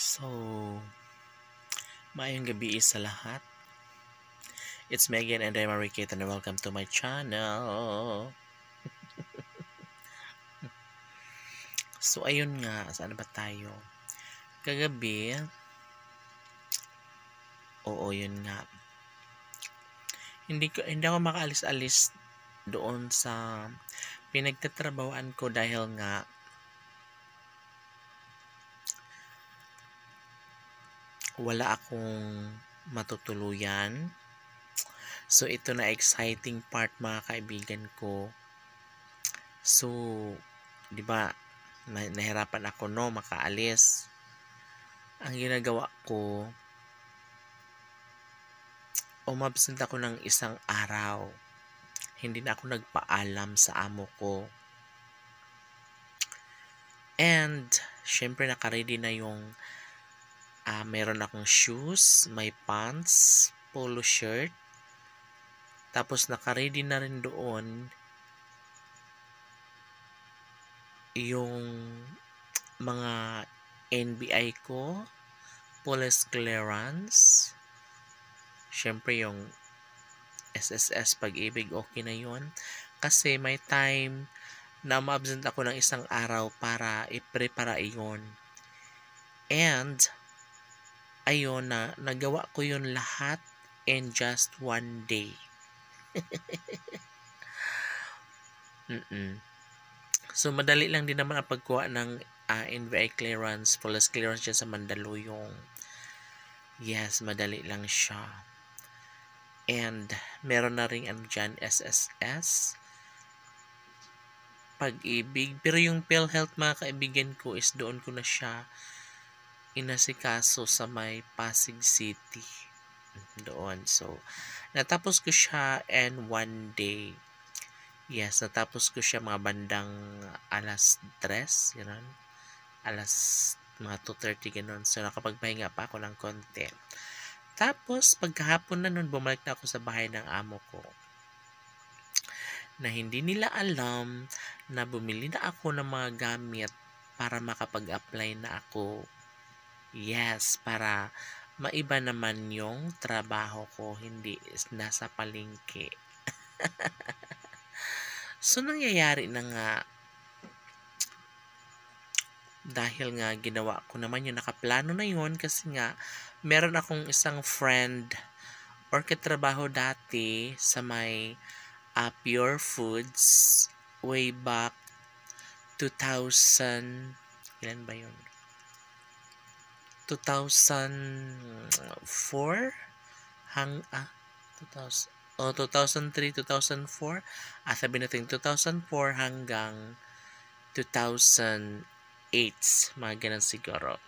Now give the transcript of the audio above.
So, maayong gabi sa lahat. It's Megan and I'm Marikit and welcome to my channel. So, ayun nga, saan ba tayo? Kagabi, oo, yun nga. Hindi ako makaalis-alis doon sa pinagtatrabahoan ko dahil nga wala akong matutuluyan. So, ito na exciting part mga kaibigan ko. So, di ba, nahirapan ako makaalis. Ang ginagawa ko, umabsent ako ng isang araw. Hindi na ako nagpaalam sa amo ko. And, syempre nakaready na yung meron akong shoes, may pants, polo shirt. Tapos nakaready na rin doon yung mga NBI ko, police clearance. Syempre yung SSS Pag-ibig, okay na yun. Kasi may time na ma-absent ako ng isang araw para i-prepare yun. And, ayun na, nagawa ko yun lahat in just one day. So, madali lang din naman ang pagkuha ng NBI clearance, police clearance dyan sa Mandaluyong. Yes, madali lang siya. And, meron na rin dyan SSS Pag-ibig. Pero yung PhilHealth mga kaibigan ko is doon ko na siya inasikaso sa may Pasig City. Doon. So, natapos ko siya in one day. Yes, natapos ko siya mga bandang alas 3, gano'n. Mga 2:30 gano'n. So, nakapagpahinga pa ako ng konti. Tapos, pagkahapon na nun, bumalik na ako sa bahay ng amo ko. Na hindi nila alam na bumili na ako ng mga gamit para makapag-apply na ako. Yes, para maiba naman yung trabaho ko, hindi nasa palengke. So, nangyayari na nga, dahil nga ginawa ko naman yung nakaplano na yun kasi nga, meron akong isang friend or katrabaho dati sa may Pure Foods way back 2000, ilan ba yun? 2004 2003, 2004 sabi natin 2004 hanggang 2008, mga ganun siguro.